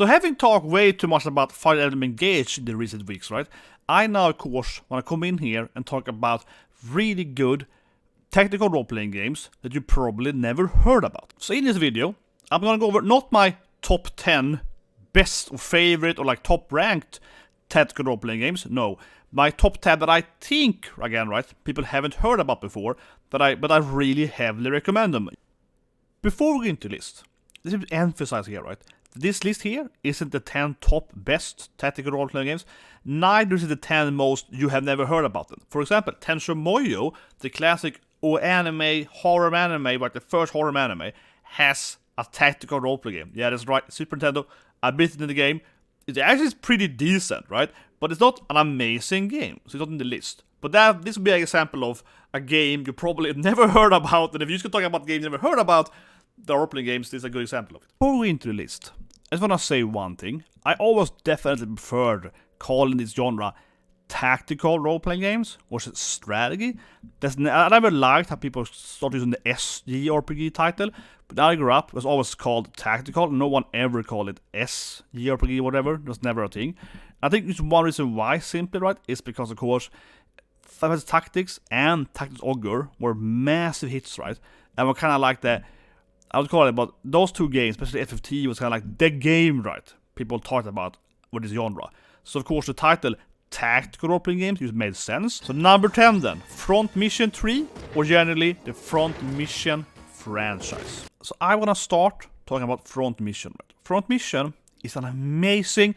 So having talked way too much about Fire Emblem Engage in the recent weeks, right? I now, of course, want to come in here and talk about really good tactical role-playing games that you probably never heard about. So in this video, I'm gonna go over not my top 10 best or favorite or like top ranked tactical role-playing games, no. My top 10 that I think, again, right, people haven't heard about before, but I really heavily recommend them. Before we get into the list, let's emphasize here, right? This list here isn't the 10 top best tactical role-playing games, neither is it the 10 most you have never heard about them. For example, Tensho Moyo, the classic anime, horror anime, like the first horror anime, has a tactical role-playing game. Yeah, that's right, Super Nintendo, I beat it in the game. It actually is pretty decent, right? But it's not an amazing game, so it's not in the list. But this would be an example of a game you probably never heard about, and if you just talk about games you never heard about, the role-playing games, this is a good example of it. Before we go into the list, I just want to say one thing. I always definitely preferred calling this genre tactical role-playing games or strategy. I never liked how people started using the SJRPG title, but I grew up, it was always called tactical. No one ever called it SJRPG or whatever. It was never a thing. I think it's one reason why, simply, right, is because, of course, Fire Emblem Tactics and Tactics Ogre were massive hits, right? And were kind of like I would call it, but those two games, especially FFT, was kind of like the game, right? People talked about what is genre. So, of course, the title tactical role-playing games just made sense. So, number 10 then, Front Mission 3, or generally the Front Mission franchise. So, I want to start talking about Front Mission. Right? Front Mission is an amazing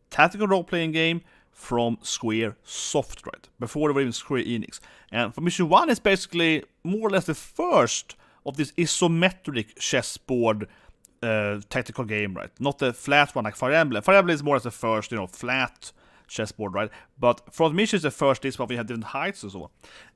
tactical role-playing game from Square Soft, right? Before they were even Square Enix. And Front Mission 1 is basically more or less the first of this isometric chessboard tactical game, right? Not the flat one like Fire Emblem. Fire Emblem is more as the first, flat chessboard, right? But Front Mission is the first this where we have different heights and so on.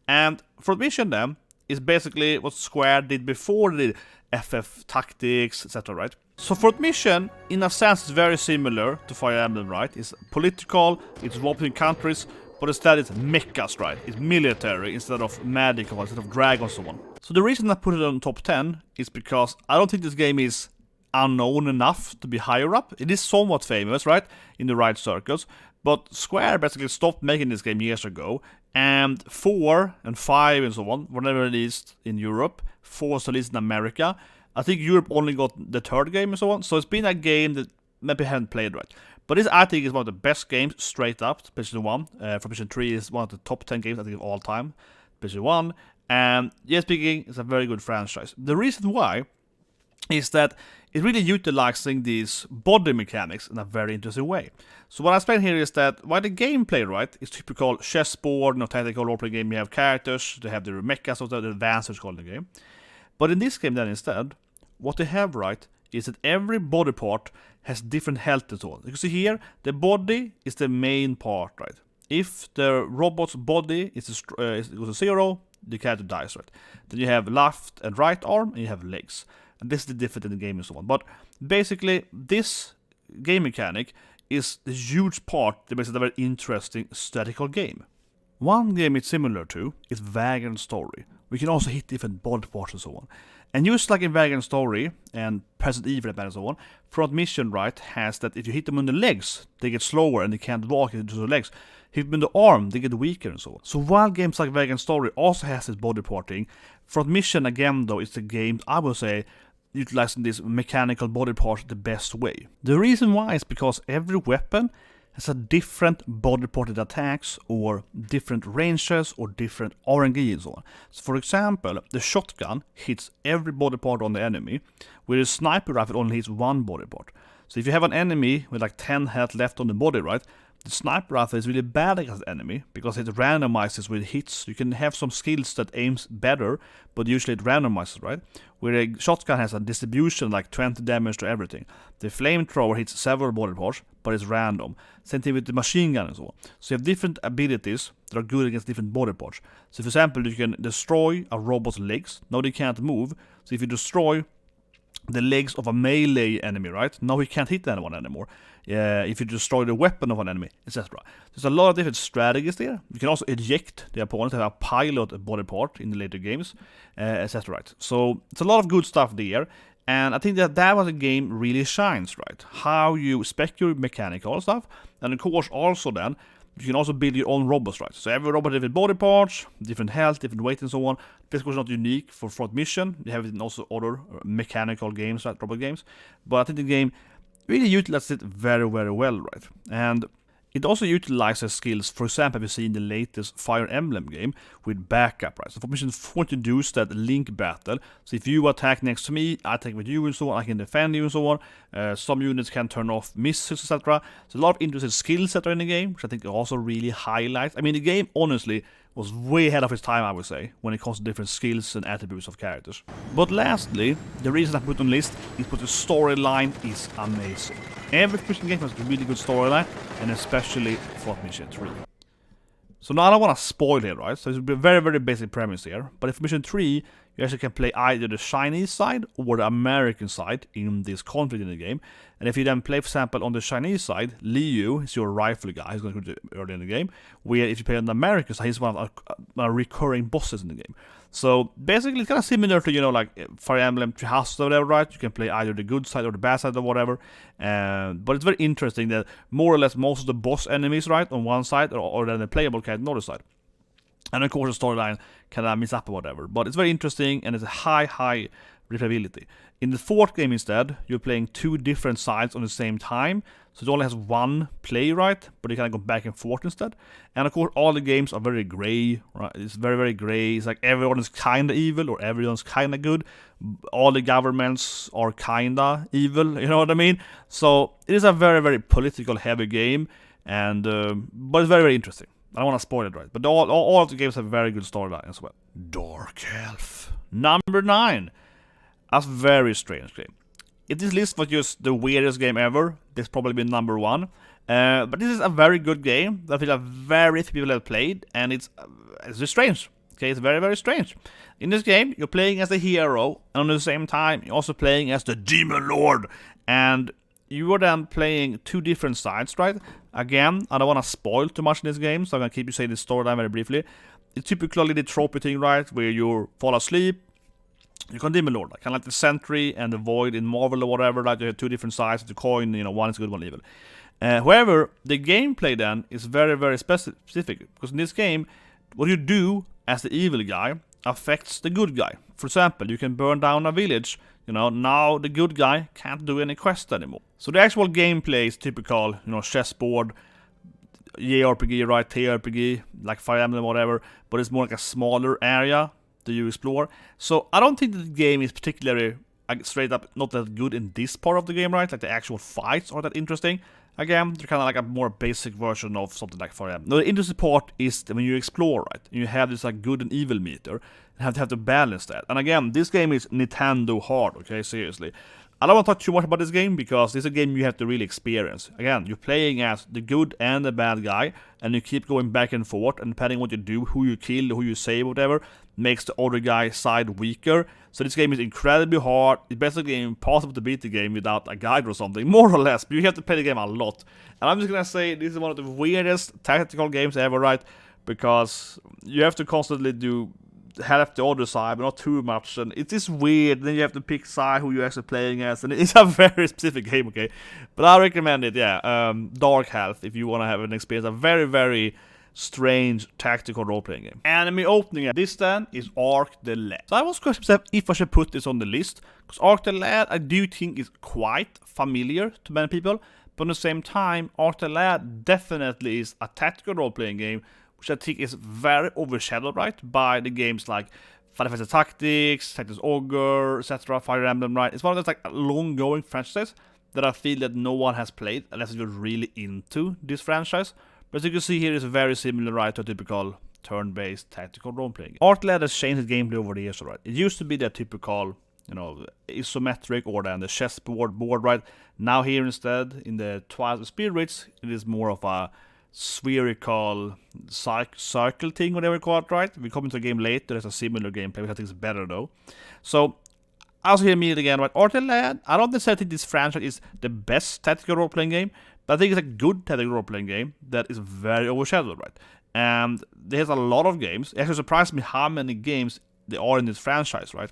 And Front Mission then is basically what Square did before they did FF Tactics, etc., right? So Front Mission, in a sense, is very similar to Fire Emblem, right? It's political, it's between countries, but instead it's mechas, right? It's military instead of magical, instead of dragons and so on. So the reason I put it on top 10 is because I don't think this game is unknown enough to be higher up. It is somewhat famous, right? In the right circles. But Square basically stopped making this game years ago. And 4 and 5 and so on were never released in Europe. 4 was released in America. I think Europe only got the third game and so on. So it's been a game that maybe I haven't played right. But this, I think, is one of the best games straight up. PlayStation 1. Front Mission 3 is one of the top 10 games, I think, of all time. PlayStation 1. And yes, speaking, it's a very good franchise. The reason why is that it's really utilizing these body mechanics in a very interesting way. So what I explain here is that while the gameplay, right, is typical chessboard, tactical role-playing game, you have characters, they have the mechas, or the advancers called the game. But in this game then instead, what they have, right, is that every body part has different health and so on. You can see here, the body is the main part, right? If the robot's body goes to 0, the character dies, right? Then you have left and right arm, and you have legs. And this is the difference in the game and so on. But basically, this game mechanic is the huge part that makes it a very interesting strategical game. One game it's similar to is Vagrant Story. We can also hit different body parts and so on. And just like in Vagrant Story and Resident Evil and so on, Front Mission, right, has that if you hit them on the legs, they get slower and they can't walk into the legs. Hit them in the arm, they get weaker and so on. So while games like Vagrant Story also has this body parting, Front Mission again though is the game, I would say, utilizing this mechanical body part the best way. The reason why is because every weapon has a different body part that attacks, or different ranges, or different RNG and so on. So for example, the shotgun hits every body part on the enemy, where the sniper rifle only hits one body part. So if you have an enemy with like 10 health left on the body, right, the sniper rifle is really bad against the enemy because it randomizes with hits. You can have some skills that aims better, but usually it randomizes, right? Where a shotgun has a distribution like 20 damage to everything. The flamethrower hits several body parts, but it's random. Same thing with the machine gun and so on. So you have different abilities that are good against different body parts. So for example, you can destroy a robot's legs. Now they can't move. So if you destroy the legs of a melee enemy, right? Now he can't hit anyone anymore. If you destroy the weapon of an enemy, etc. There's a lot of different strategies there. You can also eject the opponent, have a pilot body part in the later games, etc. Right? So it's a lot of good stuff there. And I think that was a game really shines, right? How you spec your mechanical stuff, and of course also then, you can also build your own robots, right? So every robot has different body parts, different health, different weight and so on. This was not unique for front mission. You have it in also other mechanical games, right? Robot games. But I think the game really utilizes it very, very well, right? And it also utilizes skills, for example, we see in the latest Fire Emblem game with backup, right? So for mission 4 introduced that link battle. So if you attack next to me, I attack with you and so on, I can defend you and so on. Some units can turn off missiles, etc. So a lot of interesting skills that are in the game, which I think also really highlights. I mean, the game, honestly, was way ahead of its time, I would say, when it comes to different skills and attributes of characters. But lastly, the reason I put on the list is because the storyline is amazing. Every Mission game has a really good storyline, and especially for Mission 3. So now I don't want to spoil it, right? So it's a very, very basic premise here. But if Mission 3, you actually can play either the Chinese side or the American side in this conflict in the game. And if you then play, for example, on the Chinese side, Liu is your rifle guy, he's going to go early in the game. Where if you play on the American side, he's one of our recurring bosses in the game. So basically, it's kind of similar to, you know, like Fire Emblem Three Houses or whatever, right? You can play either the good side or the bad side or whatever. But it's very interesting that more or less most of the boss enemies, right, on one side, or then the playable character on the other side. And of course the storyline kind of miss up or whatever. But it's very interesting and it's a high replayability. In the fourth game instead, you're playing two different sides on the same time. So it only has one play, right? But you kind of go back and forth instead. And of course all the games are very grey, right? It's very, very grey. It's like everyone is kind of evil or everyone's kind of good. All the governments are kind of evil, you know what I mean? So it is a very, very political heavy game. And but it's very, very interesting. I don't want to spoil it, right? But all of the games have a very good storyline as well. Dark Elf. Number 9. A very strange game. If this list was just the weirdest game ever, this probably be number 1. But this is a very good game that I feel very few people have played, and it's just strange. Okay, it's very, very strange. In this game, you're playing as the hero, and at the same time, you're also playing as the Demon Lord. And you are then playing two different sides, right? Again, I don't want to spoil too much in this game, so I'm going to keep you saying the storyline very briefly. It's typically the trophy thing, right? Where you fall asleep, you can Demon Lord, kind of like the Sentry and the Void in Marvel or whatever, right? You have two different sides of the coin, you know, one is good, one evil. However, the gameplay then is very, very specific, because in this game, what you do as the evil guy affects the good guy. For example, you can burn down a village, you know, now the good guy can't do any quests anymore. So the actual gameplay is typical, you know, chessboard, JRPG, right, TJRPG, like Fire Emblem or whatever, but it's more like a smaller area that you explore. So I don't think that the game is particularly straight up not that good in this part of the game, right? Like the actual fights are that interesting. Again, they're kind of like a more basic version of something like Fire Emblem. No, the interesting part is that when you explore, right, and you have this like good and evil meter, you have to balance that. And again, this game is Nintendo hard, okay, seriously. I don't want to talk too much about this game because this is a game you have to really experience. Again, you're playing as the good and the bad guy, and you keep going back and forth, and depending on what you do, who you kill, who you save, whatever, makes the other guy's side weaker. So this game is incredibly hard. It's basically impossible to beat the game without a guide or something, more or less, but you have to play the game a lot. And I'm just gonna say this is one of the weirdest tactical games ever, right? Because you have to constantly help the other side, but not too much, and it is weird. Then you have to pick side who you're actually playing as, and it's a very specific game, okay? But I recommend it, yeah. Dark Health, if you want to have an experience, a very, very strange tactical role-playing game. Anime opening, this then is Arc the Lad. So I was questioning if I should put this on the list, because Arc the Lad I do think is quite familiar to many people, but at the same time, Arc the Lad definitely is a tactical role-playing game, which I think is very overshadowed, right, by the games like Fire Emblem Tactics, Tactics Ogre, etc., Fire Emblem, right? It's one of those like long-going franchises that I feel that no one has played unless you're really into this franchise. But as you can see here, it's very similar, right, to a typical turn-based tactical role-playing game. Arc Lad has changed its gameplay over the years, right? It used to be the typical, you know, isometric or then the chessboard board, right? Now here instead, in the Twilight of Spirits, it is more of a spherical circle thing, whatever you call it, right? We come into a game later, there's a similar gameplay, which I think is better though. So, I also hear me again, right? Arc the Lad, I don't necessarily think this franchise is the best tactical role-playing game, but I think it's a good tactical role-playing game that is very overshadowed, right? And there's a lot of games. It actually surprised me how many games there are in this franchise, right?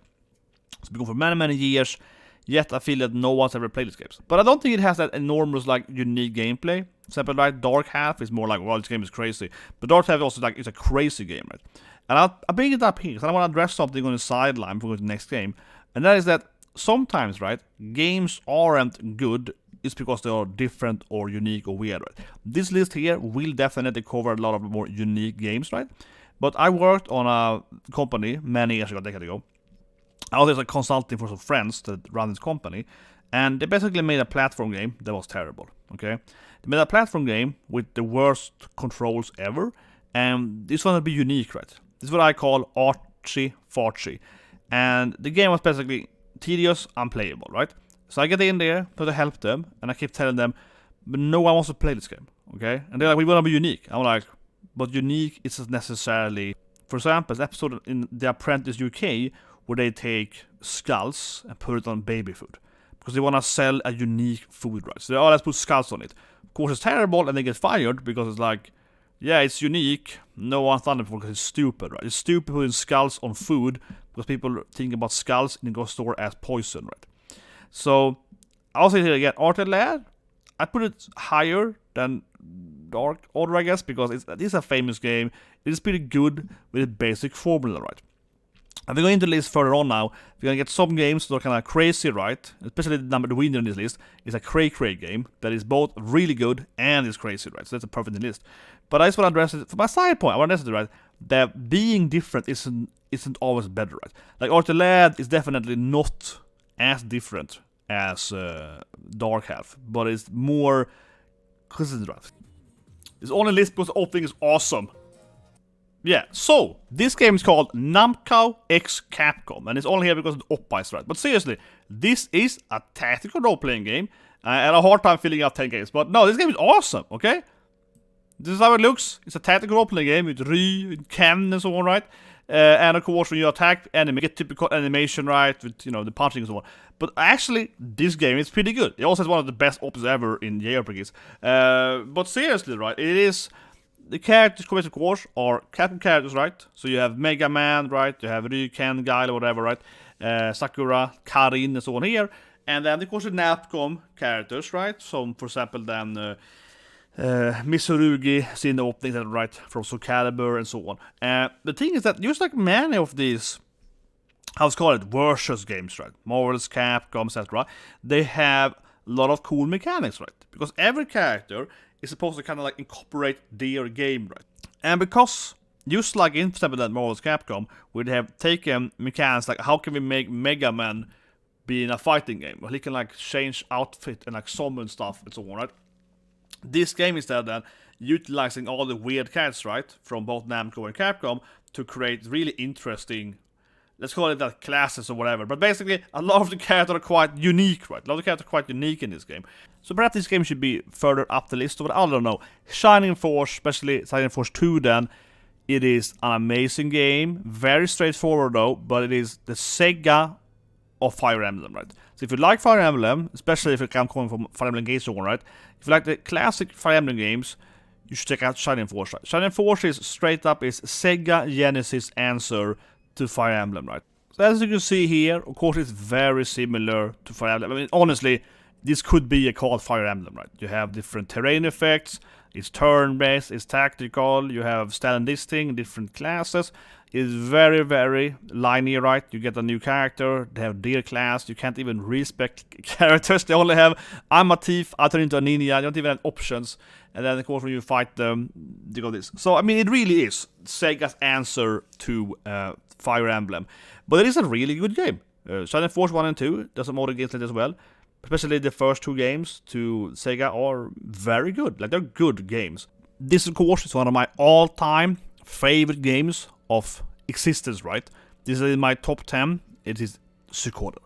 It's been going for many, many years. yet I feel that no one's ever played these games. But I don't think it has that enormous, like, unique gameplay. For example, like, Dark Half is more like, well, this game is crazy. But Dark Half also, like, it's a crazy game, right? And I'll bring it up here, because I want to address something on the sideline before we go to the next game. And that is that sometimes, right, games aren't good. It's because they are different or unique or weird, right? This list here will definitely cover a lot of more unique games, right? But I worked on a company many years ago, a decade ago. I was like consulting for some friends that run this company, and they basically made a platform game that was terrible, okay? They made a platform game with the worst controls ever, and this one would be unique, right? This is what I call artsy-fartsy. And the game was basically tedious, unplayable, right? So I get in there to help them, and I keep telling them, but no one wants to play this game, okay? And they're like, we want to be unique. I'm like, but unique isn't necessarily... For example, an episode in The Apprentice UK where they take skulls and put it on baby food because they want to sell a unique food, right? So they, oh, let's put skulls on it. Of course, it's terrible, and they get fired because it's like, yeah, it's unique. No one's done it before because it's stupid, right? It's stupid putting skulls on food because people think about skulls in the grocery store as poison, right? So I'll say it here again, Arte Lad, I put it higher than Dark Order, I guess, because it is a famous game. It is pretty good with a basic formula, right? And we're going to list further on now. We're going to get some games that are kind of crazy, right? Especially the winner in this list is a cray-cray game that is both really good and is crazy, right? So that's a perfect list. But I just want to address it from my side point. I want to address it, right? That being different isn't always better, right? Like Arte Lad is definitely not as different as Dark Half, but it's more consistent, right? It's on the list because the opening is awesome. Yeah, so this game is called Namco x Capcom, and it's only here because of the Oppa is right. But seriously, this is a tactical role-playing game. I had a hard time filling out 10 games, but no, this game is awesome, okay? This is how it looks. It's a tactical role-playing game with Ry, with Ken, and so on, right? And of course, when you attack enemy, get typical animation, right? With, you know, the punching and so on. But actually, this game is pretty good. It also has one of the best ops ever in JRPGs. But seriously, right? It is... The characters, of course, are Capcom characters, right? So you have Mega Man, right? You have Ry, Ken, Guile, or whatever, right? Sakura, Karin, and so on here. And then, of course, the Capcom characters, right? So, for example, then... Mitsurugi, seen the opening, right, from Soul Calibur and so on. The thing is that just like many of these, how's called it, versus games, right, Marvel's, Capcom, etc., they have a lot of cool mechanics, right, because every character is supposed to kind of like incorporate their game, right, and because just like in, for example, that Marvel's Capcom, we'd have taken mechanics like how can we make Mega Man be in a fighting game, well, he can like change outfit and like summon stuff and so on, right. This game is then utilizing all the weird characters, right, from both Namco and Capcom to create really interesting, let's call it that, classes or whatever. But basically, a lot of the characters are quite unique, right? A lot of the characters are quite unique in this game. So perhaps this game should be further up the list, but I don't know. Shining Force, especially Shining Force 2 then, it is an amazing game. Very straightforward though, but it is the Sega of Fire Emblem, right? So if you like Fire Emblem, especially if I'm coming from Fire Emblem Engage or one, right? If you like the classic Fire Emblem games, you should check out Shining Force, right? Shining Force is straight up is Sega Genesis answer to Fire Emblem, right? So as you can see here, of course it's very similar to Fire Emblem. I mean, honestly, this could be a called Fire Emblem, right? You have different terrain effects, it's turn-based, it's tactical, you have stand this thing, different classes. It's very, very linear, right? You get a new character, they have their class, you can't even respec characters, they only have, I'm a thief, I turn into a ninja, you don't even have options. And then, of course, when you fight them, you go this. So, I mean, it really is Sega's answer to Fire Emblem. But it is a really good game. Shining Force 1 and 2, there's some other games like that as well. Especially the first two games to Sega are very good. Like, they're good games. This, of course, is one of my all-time favorite games of existence, right? This is in my top 10. It is Suikoden.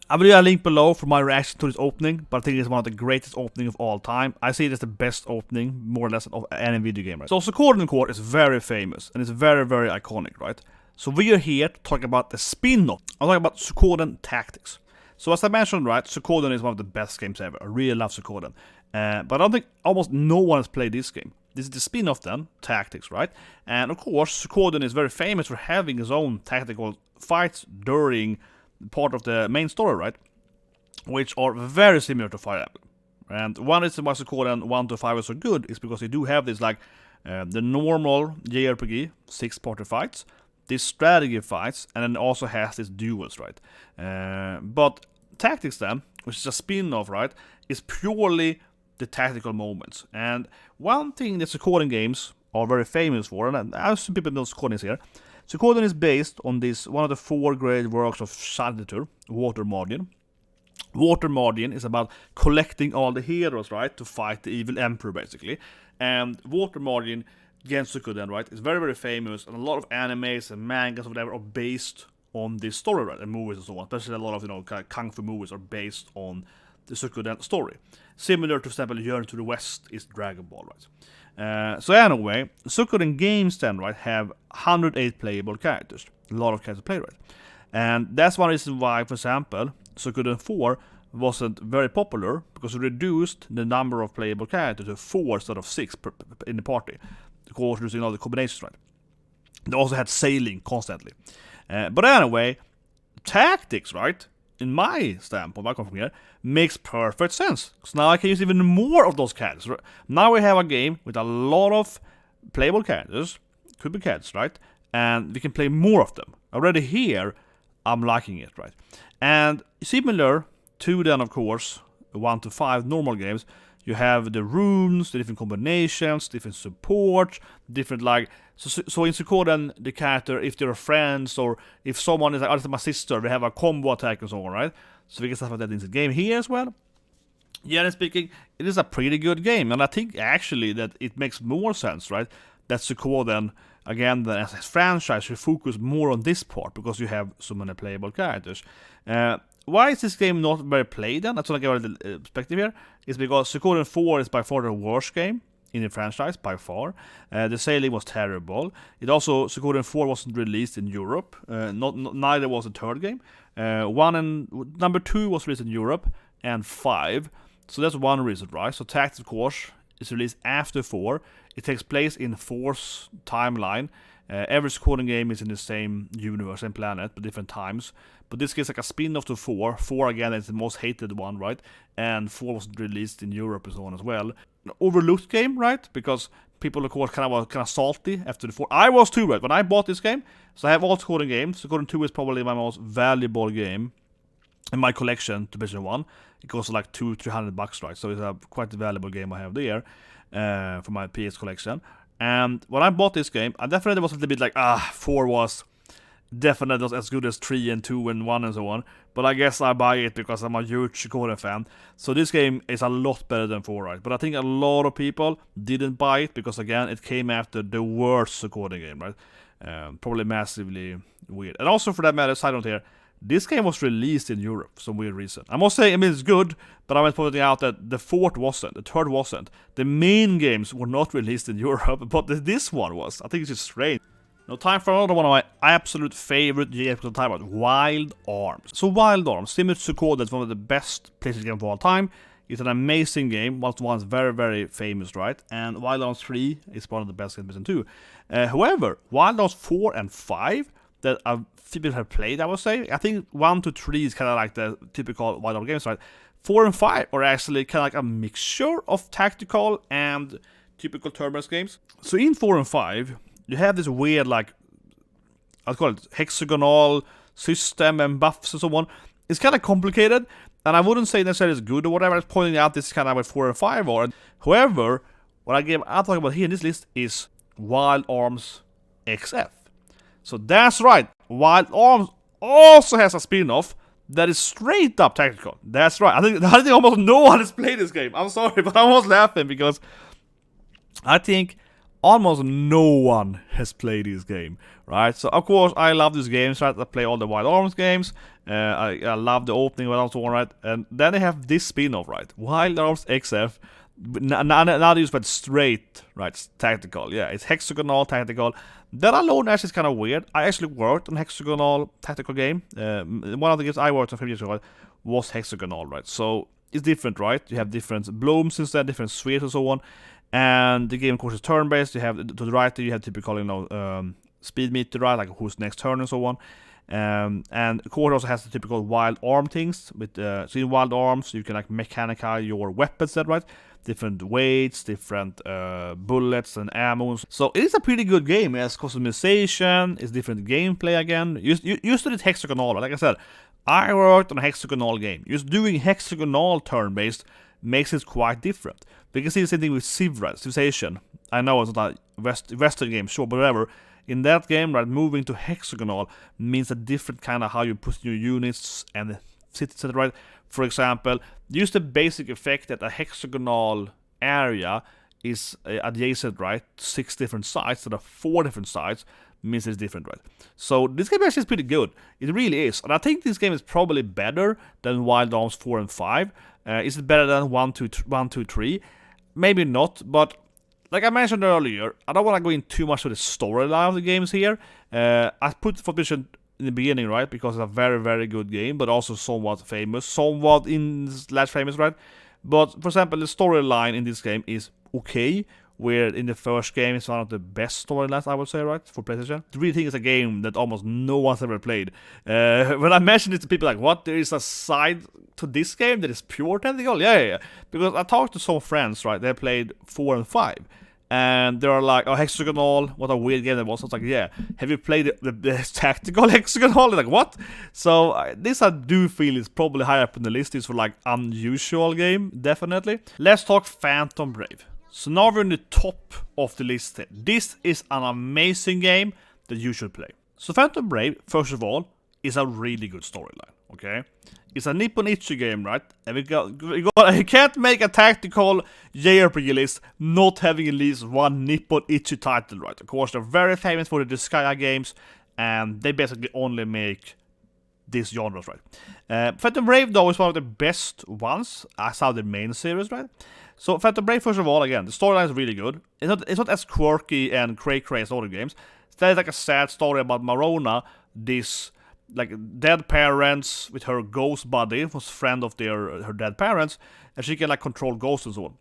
I will leave a link below for my reaction to this opening, but I think it's one of the greatest openings of all time. I see it as the best opening, more or less, of any video game, right? So Suikoden Core is very famous, and it's very, very iconic, right? So we are here to talk about the spin-off. I'm talking about Suikoden Tactics. So as I mentioned, right, Suikoden is one of the best games ever. I really love Suikoden. But I don't think almost no one has played this game. This is the spin-off then, Tactics, right? And of course, Suikoden is very famous for having his own tactical fights during part of the main story, right? which are very similar to Fire Emblem. And one reason why Suikoden 1 to 5 is so good is because they do have this like the normal JRPG 6-party fights, these strategy fights, and then also has these duels, right? But Tactics then, which is a spin-off, right, is purely the tactical moments. And one thing that Suikoden games are very famous for, and I some people know Suikoden is here. Suikoden is based on this one of the 4 great works of child literature, Water Margin. Water Margin is about collecting all the heroes, right, to fight the evil emperor, basically. And Water Margin, against Suikoden, right, is very, very famous, and a lot of animes and mangas or whatever are based on this story, right, and movies and so on. Especially a lot of, you know, kind of kung fu movies are based on the Suikoden story. Similar to, for example, Journey to the West is Dragon Ball, right? So anyway, Suikoden games then, right, have 108 playable characters. A lot of characters to play, right? And that's one reason why, for example, Suikoden 4 wasn't very popular, because it reduced the number of playable characters to 4 instead of 6 in the party, because using all the combinations, right? They also had sailing constantly. But anyway, Tactics, right, in my standpoint, I come from here, makes perfect sense. So now I can use even more of those characters. Right? Now we have a game with a lot of playable characters, could be characters, right? And we can play more of them. Already here, I'm liking it, right? And similar to then, of course, 1 to 5 normal games, you have the runes, the different combinations, different support, different like... So in Suikoden, the character, if they're friends, or if someone is like, oh, this is my sister, they have a combo attack and so on, right? So we can stuff like that in the game here as well. Generally speaking, it is a pretty good game, and I think actually that it makes more sense, right? That Suikoden, again, as a franchise, should focus more on this part, because you have so many playable characters. Why is this game not very played then? That's what I give a little perspective here. It's because Suikoden 4 is by far the worst game in the franchise, by far. The sailing was terrible. It also, Suikoden 4 wasn't released in Europe. Neither was the third game. Number 2 was released in Europe, and 5. So that's one reason, right? So Tactics, of course, is released after 4. It takes place in 4's timeline. Every Suikoden game is in the same universe, same planet, but different times. But this is like a spin-off to 4. 4 again is the most hated one, right? And 4 was released in Europe and so on as well. An overlooked game, right? Because people, of course, were kind of salty after the 4. I was too, right? When I bought this game, so I have all Suikoden games. Suikoden 2 is probably my most valuable game in my collection to PlayStation 1. It costs like $200-300, right? So it's a quite valuable game I have there for my PS collection. And when I bought this game, I definitely was a little bit like, 4 was definitely not as good as 3 and 2 and 1 and so on. But I guess I buy it because I'm a huge Suikoden fan. So this game is a lot better than 4, right? But I think a lot of people didn't buy it because, again, it came after the worst Suikoden game, right? Probably massively weird. And also, for that matter, side note here, this game was released in Europe for some weird reason. I must say, I mean, it's good, but I was pointing out that the 4th wasn't, the 3rd wasn't. The main games were not released in Europe, but this one was. I think it's just strange. Now, time for another one of my absolute favorite JRPG of the time, Wild Arms. So Wild Arms, similar to Suikoden, it's one of the best PlayStation games of all time. It's an amazing game. One's very, very famous, right? And Wild Arms 3 is one of the best games in 2. However, Wild Arms 4 and 5 that people have played, I would say. I think 1 to 3 is kind of like the typical Wild Arms games, right? 4 and 5 are actually kind of like a mixture of tactical and typical turn-based games. So in 4 and 5, you have this weird, like, I'd call it hexagonal system and buffs and so on. It's kind of complicated, and I wouldn't say necessarily it's good or whatever. I was pointing out this is kind of what 4 and 5 are. However, what I'm talking about here in this list is Wild Arms XF. So that's right, Wild Arms also has a spin-off that is straight up tactical. That's right. I think almost no one has played this game. I'm sorry, but I was laughing because I think almost no one has played this game, right? So of course I love these games, right? I play all the Wild Arms games. I love the opening and so on, right? And then they have this spin-off, right? Wild Arms XF. Now they use but straight, right? Tactical. Yeah, it's hexagonal tactical. That alone actually is kind of weird. I actually worked on hexagonal tactical game. One of the games I worked on 5 years ago was hexagonal, right? So it's different, right? You have different blooms instead, different spheres and so on. And the game, of course, is turn-based. You have to the right, you have typical, speed meter, right? Like who's next turn and so on. And of course, it also has the typical wild arm things. With so in wild arms, you can like mechanical your weapons, that right? Different weights, different bullets and ammo. So it is a pretty good game. It has customization, it's different gameplay again. Used to it hexagonal, like I said, I worked on a hexagonal game. Just doing hexagonal turn-based makes it quite different. We can see the same thing with Civilization. I know it's not a Western game, sure, but whatever. In that game, right, moving to hexagonal means a different kind of how you put your units and the cities, right? For example, use the basic effect that a hexagonal area is adjacent, right? 6 different sides, so there are 4 different sides, means it's different, right? So this game actually is pretty good. It really is. And I think this game is probably better than Wild Arms 4 and 5. Is it better than 1, 2, 3? Maybe not, but like I mentioned earlier, I don't want to go in too much to the storyline of the games here. I put Forbidden in the beginning, right? Because it's a very, very good game, but also somewhat famous. Somewhat in slash famous, right? But, for example, the storyline in this game is okay, where in the first game it's one of the best storylines, I would say, right, for PlayStation. I really think it's a game that almost no one's ever played. When I mentioned it to people like, what, there is a side to this game that is pure tactical? Yeah. Because I talked to some friends, right, they played 4 and 5. And they were like, oh, hexagonal, what a weird game that was. I was like, yeah, have you played the tactical hexagonal? Like, what? So, this I do feel is probably higher up in the list. It's for, like, unusual game, definitely. Let's talk Phantom Brave. So now we're in the top of the list here. This is an amazing game that you should play. So Phantom Brave, first of all, is a really good storyline, okay? It's a Nippon Ichi game, right? And you can't make a tactical JRPG list not having at least one Nippon Ichi title, right? Of course, they're very famous for the Disgaea games, and they basically only make these genres, right? Phantom Brave, though, is one of the best ones, as how the main series, right? So Phantom Brave, first of all, again, the storyline is really good. It's not as quirky and cray-cray as other games. It's like a sad story about Marona, this like dead parents with her ghost buddy, was friend of her dead parents, and she can like control ghosts and so on.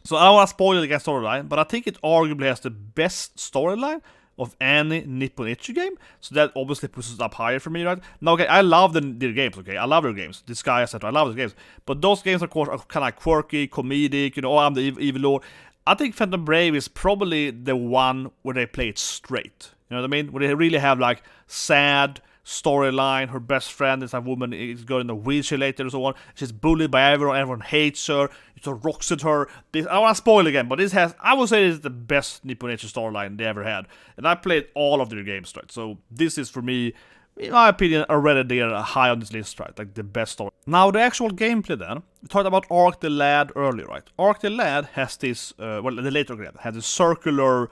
So I don't want to spoil the storyline, but I think it arguably has the best storyline of any Nippon Ichi game, so that obviously puts it up higher for me, right? Now, okay, I love their games, okay? I love their games. Disgaea, etc. I love those games. But those games, of course, are kind of quirky, comedic, you know, oh, I'm the evil lord. I think Phantom Brave is probably the one where they play it straight. You know what I mean? Where they really have, like, sad storyline. Her best friend is a woman, is going in a wheelchair later and so on. She's bullied by everyone hates her, it rocks at her. I don't want to spoil again, but this has, I would say, this is the best Nippon Ichi storyline they ever had. And I played all of their games, right? So this is, for me, in my opinion, already they're high on this list, right? Like the best story. Now, the actual gameplay then. We talked about Arc the Lad earlier, right? Arc the Lad has this, well, the later game has a circular,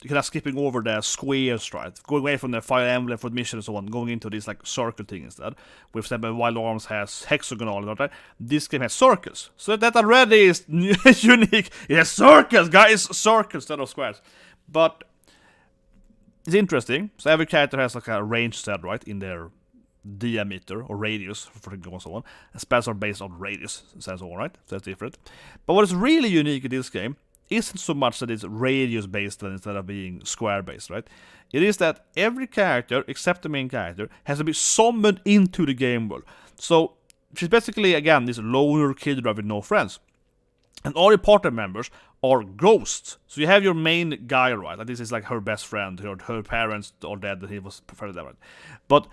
kind of skipping over the squares, right? Going away from the Fire Emblem for mission and so on, going into this like circle thing instead. With example, Wild Arms has hexagonal, right? This game has circles. So that already is unique. It has circles, guys! Circles instead of squares. But it's interesting. So every character has like a range set, right? In their diameter or radius for the and so on. And spells are based on radius, and so on, right? So that's different. But what is really unique in this game isn't so much that it's radius-based instead of being square-based, right? It is that every character, except the main character, has to be summoned into the game world. So, she's basically, again, this loner kid with no friends. And all your party members are ghosts. So you have your main guy, right? Like this is like her best friend, her parents are dead, that he was preferred that, right? But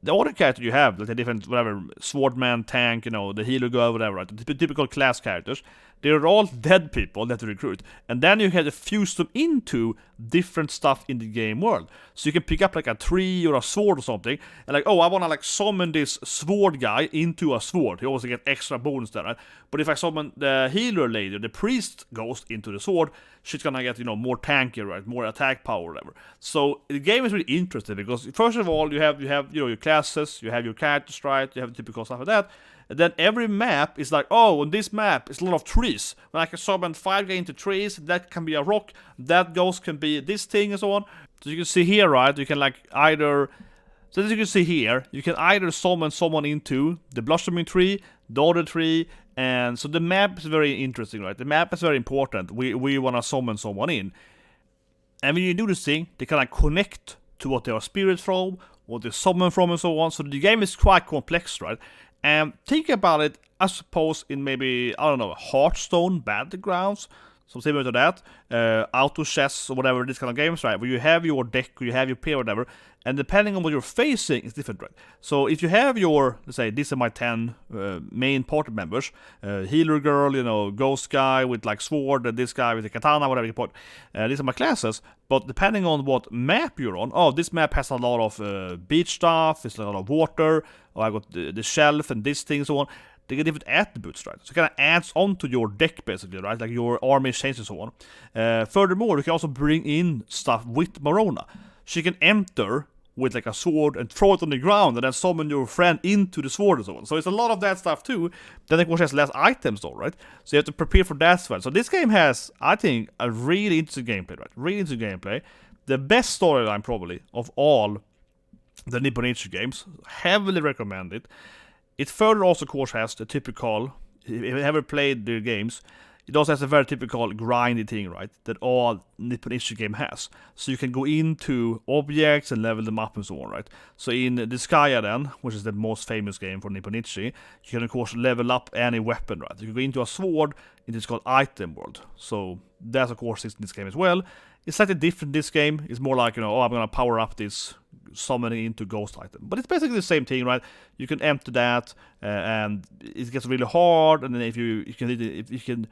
the other character you have, like the different, whatever, swordman, tank, you know, the healer girl, whatever, right? The typical class characters, they're all dead people that you recruit. And then you have to fuse them into different stuff in the game world. So you can pick up like a tree or a sword or something, and like, oh, I want to like summon this sword guy into a sword. You also get extra bonus there, right? But if I summon the healer lady, the priest ghost into the sword, she's gonna get, you know, more tanky, right? More attack power, whatever. So the game is really interesting because first of all, you have you know your classes, you have your characters, right? You have the typical stuff like that. And then every map is like, oh, on this map it's a lot of trees. When I can summon 5 guys into trees, that can be a rock, that ghost can be this thing and so on. So you can see here, right? You can like either, so as you can see here, you can either summon someone into the blossoming tree, the other tree, and so the map is very interesting, right? The map is very important. We want to summon someone in. And when you do this thing, they can like connect to what they are spirits from, what they summon from, and so on. So the game is quite complex, right? And think about it, I suppose, in maybe, I don't know, Hearthstone Battlegrounds, so similar to that, auto chess or whatever, this kind of games, right? Where you have your deck, or you have your pair, or whatever, and depending on what you're facing, it's different, right? So if you have your, let's say, these are my 10 main party members, healer girl, you know, ghost guy with like sword, and this guy with a katana, whatever you put, these are my classes. But depending on what map you're on, oh, this map has a lot of beach stuff, it's a lot of water, oh, I got the shelf and this thing, so on. They get different attributes, right? So it kind of adds on to your deck, basically, right? Like your army changes and so on. Furthermore, you can also bring in stuff with Marona. She can enter with like a sword and throw it on the ground and then summon your friend into the sword and so on. So it's a lot of that stuff too. Then of course has less items though, right? So you have to prepare for that as well. So this game has, I think, a really interesting gameplay, right? Really interesting gameplay. The best storyline probably of all the Nippon Ichi games. Heavily recommend it. It further also, of course, has the typical, if you ever played the games, it also has a very typical grindy thing, right? That all Nippon Ichi game has. So you can go into objects and level them up and so on, right? So in Disgaea then, which is the most famous game for Nippon Ichi, you can of course level up any weapon, right? You can go into a sword, it is called item world. So that's of course in this game as well. It's slightly different this game. It's more like, you know, oh, I'm gonna power up this summoning into ghost item. But it's basically the same thing, right? You can empty that, and it gets really hard, and then if you can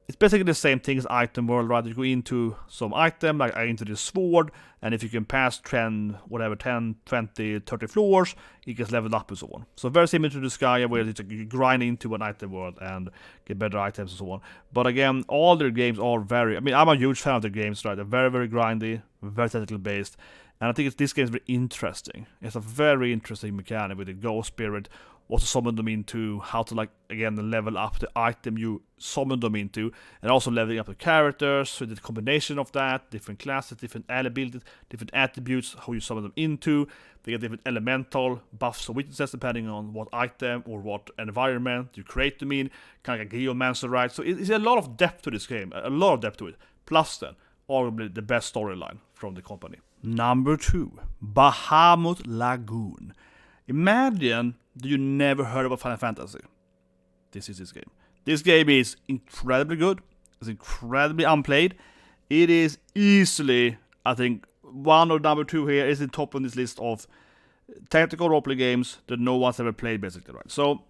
it's basically the same thing as item world, right? You go into some item, like into the sword, and if you can pass 10, 20, 30 floors, it gets leveled up and so on. So very similar to the Disgaea, where you grind into an item world and get better items and so on. But again, all their games are very, I mean, I'm a huge fan of their games, right? They're very, very grindy, very technical based, and I think this game is very interesting. It's a very interesting mechanic with the ghost spirit, what to summon them into, how to, like, again, level up the item you summon them into, and also leveling up the characters, so the combination of that, different classes, different abilities, different attributes, how you summon them into. They get different elemental buffs or weaknesses depending on what item or what environment you create them in, kind of like a Geomancer, right? So it's a lot of depth to this game, a lot of depth to it. Plus then, arguably the best storyline from the company. Number 2, Bahamut Lagoon. Imagine that you never heard about Final Fantasy. This is this game. This game is incredibly good. It's incredibly unplayed. It is easily, I think, one or number 2 here is the top on this list of tactical roleplay games that no one's ever played, basically, right? So,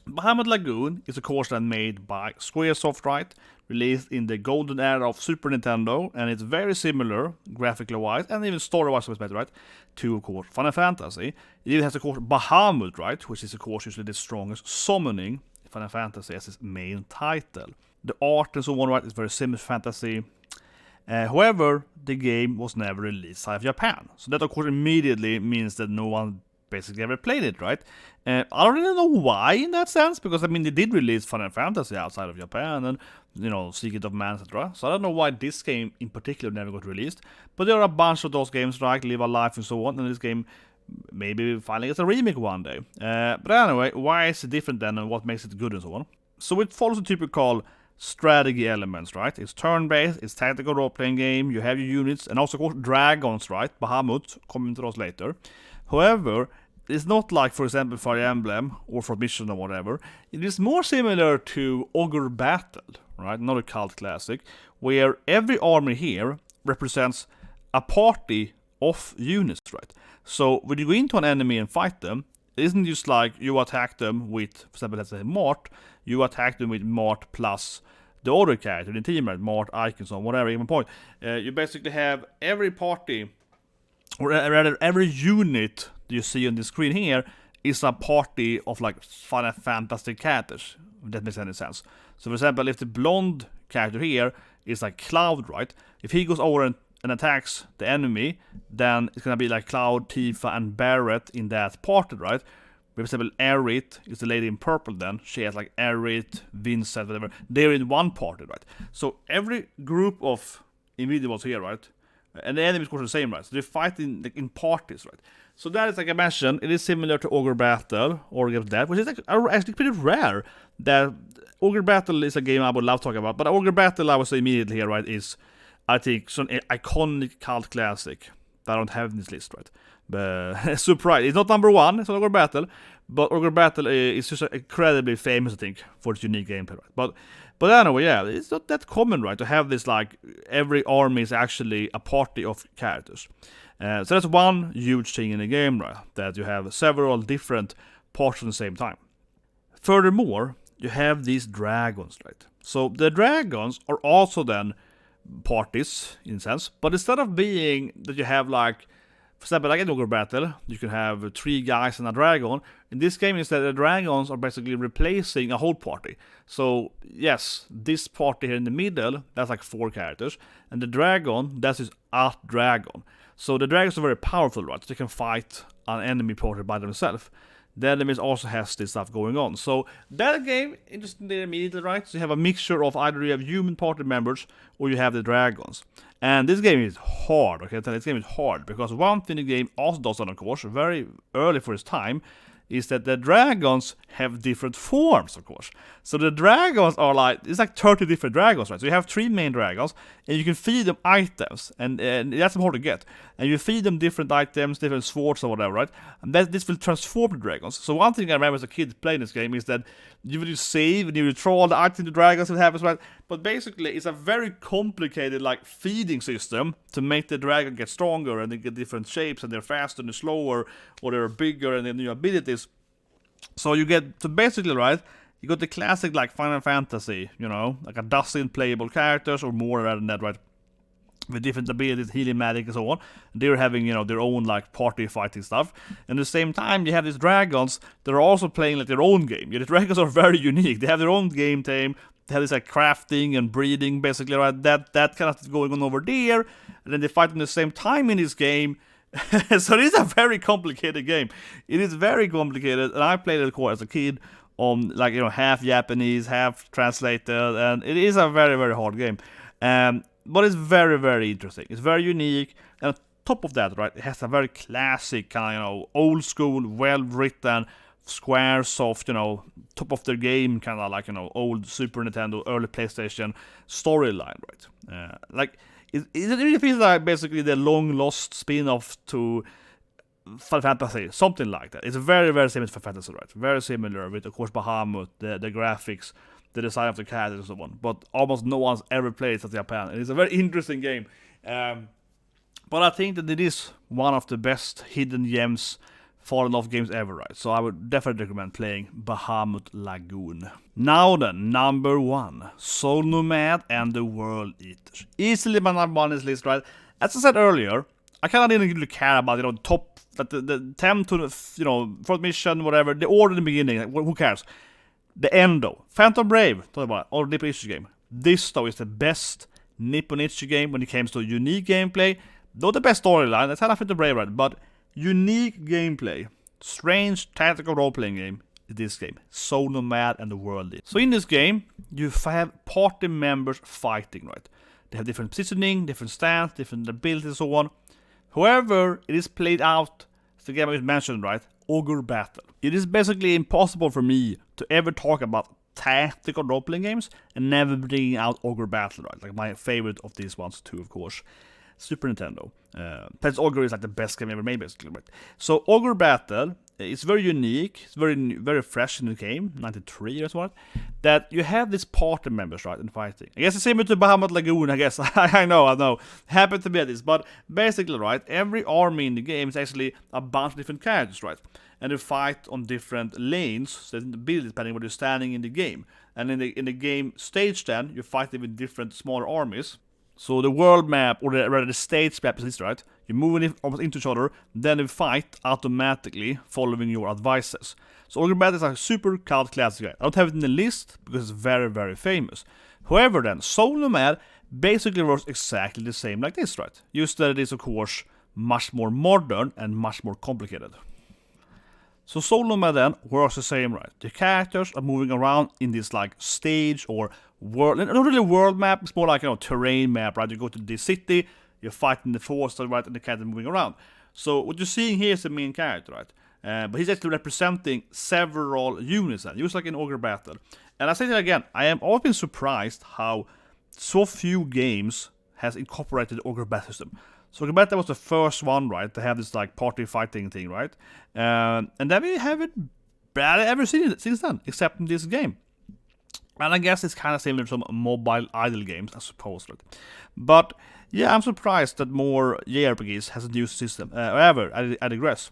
Bahamut Lagoon is a course that made by Squaresoft, right? Released in the golden era of Super Nintendo, and it's very similar, graphically wise, and even story-wise, better, right? To, of course, Final Fantasy. It even has, of course, Bahamut, right? Which is, of course, usually the strongest summoning Final Fantasy as its main title. The art and so on, right, is very similar to Fantasy. However, the game was never released outside of Japan. So that, of course, immediately means that no one basically ever played it, right? I don't really know why in that sense, because I mean they did release Final Fantasy outside of Japan and, you know, Secret of Mana, etc. So I don't know why this game in particular never got released. But there are a bunch of those games, like Live a Life and so on, and this game maybe finally gets a remake one day. But anyway, why is it different then, and what makes it good and so on? So it follows the typical strategy elements, right? It's turn-based, it's tactical role-playing game, you have your units, and also, of course, dragons, right? Bahamut, coming to those later. However, it's not like, for example, Fire Emblem or for Mission or whatever. It is more similar to Ogre Battle, right? Not a cult classic, where every army here represents a party of units, right? So when you go into an enemy and fight them, it isn't just like you attack them with, for example, let's say Mart. You attack them with Mart plus the other character in the team, right? Mart, Icon, whatever, even point. You basically have every party, or rather every unit that you see on the screen here is a party of like Final Fantasy characters, if that makes any sense. So for example, if the blonde character here is like Cloud, right? If he goes over and attacks the enemy, then it's gonna be like Cloud, Tifa, and Barret in that party, right? For example, Aerith is the lady in purple then. She has like Aerith, Vincent, whatever. They're in one party, right? So every group of individuals here, right? And the enemies, of course, are the same, right? So they fight in parties, right? So that is, like I mentioned, it is similar to Ogre Battle, or that, which is actually pretty rare. That Ogre Battle is a game I would love talking about, but Ogre Battle, I would say immediately here, right, is, I think, an iconic cult classic. that I don't have in this list, right? But surprise, it's not number 1, it's not Ogre Battle, but Ogre Battle is just incredibly famous, I think, for its unique gameplay, right? But anyway, yeah, it's not that common, right, to have this, like, every army is actually a party of characters. So that's one huge thing in the game, right, that you have several different parts at the same time. Furthermore, you have these dragons, right? So the dragons are also then parties, in a sense, but instead of being that you have, like, for example, like in Ogre Battle, you can have 3 guys and a dragon. In this game, instead, the dragons are basically replacing a whole party. So, yes, this party here in the middle, that's like 4 characters. And the dragon, that's just a dragon. So the dragons are very powerful, right? They can fight an enemy party by themselves. The enemies also has this stuff going on. So that game, interesting immediately, right? So you have a mixture of either you have human party members or you have the dragons. And this game is hard, okay? This game is hard because one thing the game also does, of course, very early for its time, is that the dragons have different forms, of course. So the dragons are like, it's like 30 different dragons, right? So you have 3 main dragons, and you can feed them items, and that's important to get. And you feed them different items, different swords or whatever, right? And this will transform the dragons. So one thing I remember as a kid playing this game is that you will just save, and you will throw all the items to dragons, and it happens, right? But basically, it's a very complicated, like, feeding system to make the dragon get stronger, and they get different shapes, and they're faster and they're slower, or they're bigger, and they have new abilities. So you get, so basically, right, you got the classic, like, Final Fantasy, you know, like a dozen playable characters, or more rather than that, right? With different abilities, healing, magic, and so on. They're having, you know, their own, like, party fighting stuff. And at the same time, you have these dragons that are also playing, like, their own game. Yeah, the dragons are very unique. They have their own game theme. They have this, like, crafting and breeding, basically, right? That kind of stuff going on over there. And then they fight at the same time in this game. So it is a very complicated game. It is very complicated. And I played it as a kid on, like, you know, half Japanese, half translated. And it is a very, very hard game. But it's very, very interesting. It's very unique. And on top of that, right, it has a very classic, kind of, you know, old school, well-written, Squaresoft, you know, top of their game, kind of like, you know, old Super Nintendo, early PlayStation storyline, right? Like, it really feels like basically the long-lost spin-off to Final Fantasy, something like that. It's very, very similar to Final Fantasy, right? Very similar with, of course, Bahamut, the graphics, the design of the characters and so on, but almost no one's ever played it in Japan. It's a very interesting game, but I think that it is one of the best hidden gems fallen off games ever, right? So I would definitely recommend playing Bahamut Lagoon. Now then, number 1, Soul Nomad and the World Eaters. Easily my number 1 on this list, right? As I said earlier, I kind of didn't really care about, you know, top, that the 10 to the, you know, first mission, whatever, the order in the beginning, like, who cares? The end, though. Phantom Brave, talk about, or Nippon Ichi game. This, though, is the best Nippon Ichi game when it comes to unique gameplay. Not the best storyline, that's not Phantom Brave, right? But unique gameplay. Strange tactical role-playing game is this game. Soul Nomad and the World Eaters. So in this game, you have party members fighting, right? They have different positioning, different stance, different abilities, and so on. However, it is played out, as the game I just mentioned, right? Ogre Battle. It is basically impossible for me to ever talk about tactical role-playing games and never bring out Ogre Battle, right? Like my favorite of these ones too, of course. Super Nintendo. Ogre is like the best game ever made, basically, right? So Ogre Battle is very unique. It's very, very fresh in the game, 93 or so. That you have these party members, right, in fighting. I guess it's similar to Bahamut Lagoon, I guess. I know. Happen to be this, but basically, right, every army in the game is actually a bunch of different characters, right? And they fight on different lanes, so the build depending where you're standing in the game. And in the game stage, then you fight with different smaller armies. So the world map, or the stage map is this, right? You move into each other, then you fight automatically following your advices. So Ogre Battle is a super cult classic guide. I don't have it in the list because it's very, very famous. However then, Soul Nomad basically works exactly the same like this, right? Just that it is, of course, much more modern and much more complicated. So Soul Nomad then works the same, right? The characters are moving around in this like stage or world, not really world map, it's more like, you know, terrain map, right? You go to the city, you're fighting the force, right, and the character moving around. So what you're seeing here is the main character, right? But he's actually representing several units, then, just like in Ogre Battle. And I say that again, I am always been surprised how so few games has incorporated the Ogre Battle system. So Ogre Battle was the first one, right, to have this like party fighting thing, right? And then we haven't barely ever seen it since then, except in this game. And I guess it's kind of similar to some mobile idle games, I suppose. Right? But yeah, I'm surprised that more JRPGs hasn't used the system. However, I digress.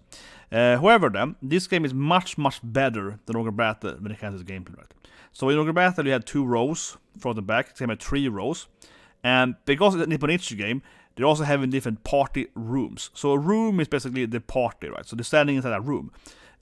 However, then, this game is much better than Ogre Battle when it comes to gameplay. Right? So in Ogre Battle, you had 2 rows, front and back. This game had 3 rows. And because it's a Nippon Ichi game, they're also having different party rooms. So a room is basically the party, right? So they're standing inside a room.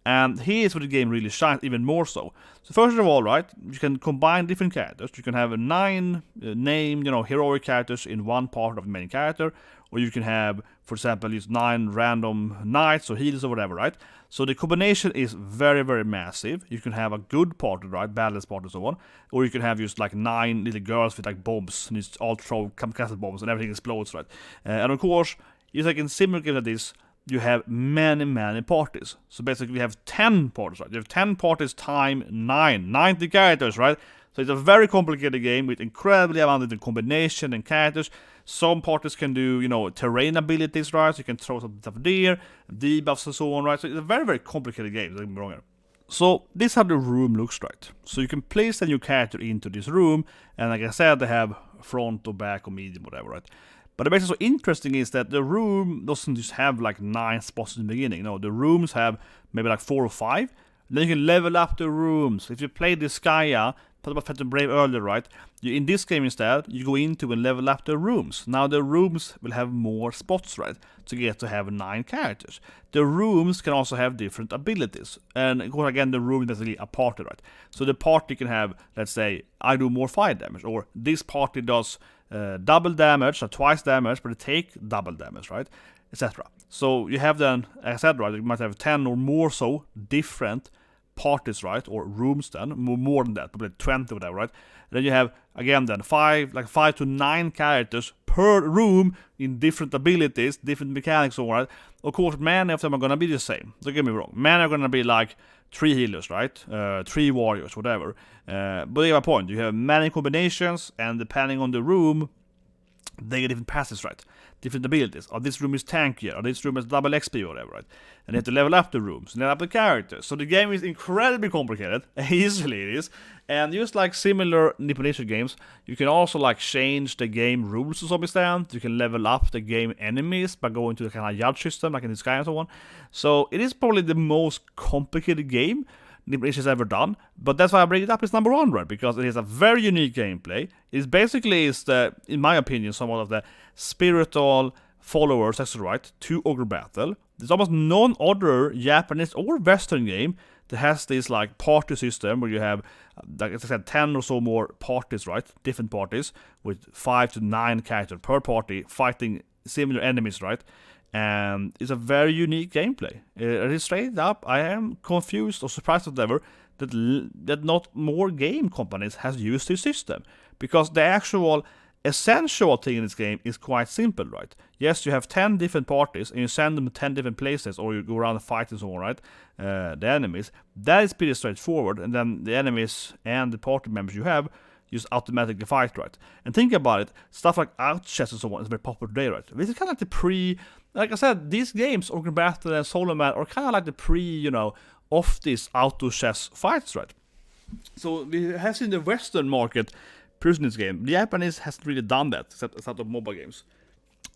And here is where the game really shines even more so. So first of all, right, you can combine different characters. You can have 9 named, heroic characters in one part of the main character. Or you can have, for example, use 9 random knights or healers or whatever, right? So the combination is very massive. You can have a good party, right, balanced party and so on. Or you can have just like 9 little girls with like bombs. And it's all throw kamikaze bombs and everything explodes, right? And of course, it's like in similar games like this, you have many parties. So basically you have 10 parties, right? You have 10 parties times 9, 90 characters, right? So it's a very complicated game with incredibly amount of combination and characters. Some parties can do, terrain abilities, right? So you can throw some stuff there, debuffs and so on, right? So it's a very complicated game, don't get me wrong here. So this is how the room looks, right? So you can place a new character into this room, and like I said, they have front or back or medium, whatever, right? But the makes it so interesting is that the room doesn't just have like 9 spots in the beginning. No, the rooms have maybe like 4 or 5. Then you can level up the rooms. If you play Disgaea, talked about Phantom Brave earlier, right? In this game instead, you go into and level up the rooms. Now the rooms will have more spots, right? To get to have 9 characters. The rooms can also have different abilities. And of course, again, the room is basically a party, right? So the party can have, let's say, I do more fire damage, or this party does double damage or twice damage, but it take double damage, right? Etc. So you have then, as I said, right, you might have 10 or more so different parties, right, or rooms then, more than that, probably 20 or whatever, right? And then you have, again then, 5 to 9 characters per room in different abilities, different mechanics, all right? Of course, many of them are gonna be the same, don't get me wrong. Many are gonna be like 3 healers, right? 3 warriors, whatever. But you have a point. You have many combinations, and depending on the room, they get different passes, right? Different abilities. Oh, this room is tankier, or this room has double XP or whatever, right? And you have to level up the rooms, and level up the characters. So the game is incredibly complicated, easily it is. And just like similar Nippon Ichi games, you can also like change the game rules to some extent. You can level up the game enemies by going to the kind of judge system, like in Disgaea and so on. So it is probably the most complicated game Nippon Ichi has ever done, but that's why I bring it up as number 1, right? Because it is a very unique gameplay. It basically is the, in my opinion, somewhat of the spiritual followers, that's right, to Ogre Battle. There's almost none other Japanese or Western game that has this like party system where you have, like as I said, 10 or so more parties, right? Different parties with 5 to 9 characters per party fighting similar enemies, right? And it's a very unique gameplay. It is straight up, I am confused or surprised whatever that not more game companies has used this system. Because the actual essential thing in this game is quite simple, right? Yes, you have 10 different parties and you send them to 10 different places, or you go around and fight and so on, right? The enemies. That is pretty straightforward, and then the enemies and the party members you have just automatically fight, right? And think about it, stuff like out chess and so on is very popular today, right? This is kind of like the like I said, these games, Ogre Battle and Nomad, are kind of like the of these auto chess fights, right? So we have seen the Western market producing this game. The Japanese hasn't really done that, except of mobile games.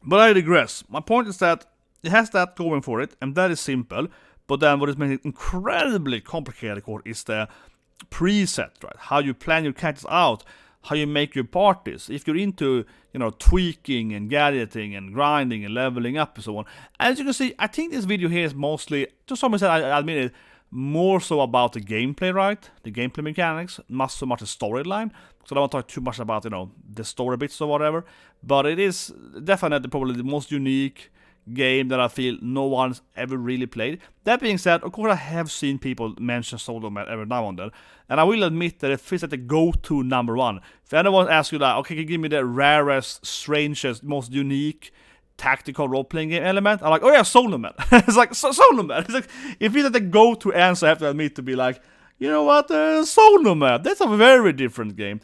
But I digress. My point is that it has that going for it, and that is simple. But then what is making it incredibly complicated, of course, is the preset, right? How you plan your characters out, how you make your parties. If you're into, tweaking and gadgeting and grinding and leveling up and so on. As you can see, I think this video here is mostly, to some extent, I admit it, more so about the gameplay, right? The gameplay mechanics, not so much the storyline. So I don't want to talk too much about, the story bits or whatever. But it is definitely probably the most unique game that I feel no one's ever really played. That being said, of course I have seen people mention Nomad every now and then, and I will admit that it feels like the go-to number 1. If anyone asks you that, okay, can you give me the rarest, strangest, most unique tactical role-playing game element? I'm like, oh yeah, Nomad. It's like, Nomad. It's like, it feels like the go-to answer I have to admit to be like, you know what, Nomad, that's a very different game.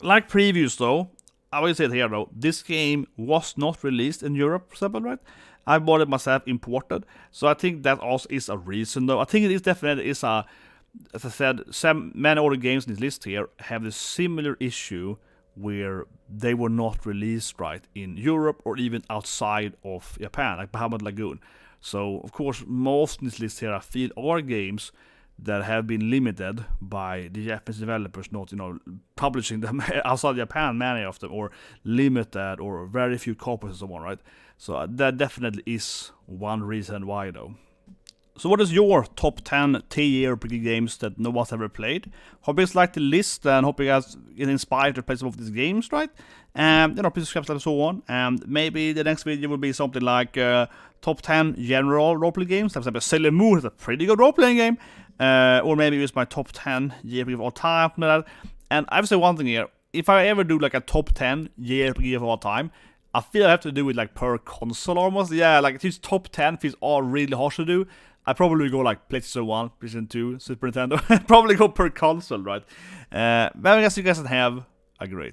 Like previous though, I will say it here though, this game was not released in Europe, for example, right? I bought it myself imported, so I think that also is a reason though. I think it is definitely is a, as I said, many other games in this list here have the similar issue where they were not released right in Europe or even outside of Japan, like Bahamut Lagoon. So of course most in this list here I feel are games that have been limited by the Japanese developers not, publishing them outside Japan, many of them, or limited or very few copies and so on, right? So that definitely is one reason why though. So what is your top 10 TJRPG games that no one's ever played? Hope you guys like the list and hope you guys get inspired to play some of these games, right? And, please subscribe and so on. And maybe the next video will be something like top 10 general roleplay games. For example, Sailor Moon is a pretty good roleplaying game. Or maybe it's my top 10 JRPG of all time. And I have to say one thing here. If I ever do like a top 10 JRPG of all time, I feel I have to do it like per console almost. Yeah, like these top 10 feels all really hard to do. I probably go like PlayStation 1, PlayStation 2, Super Nintendo. Probably go per console, right? But I guess you guys have a great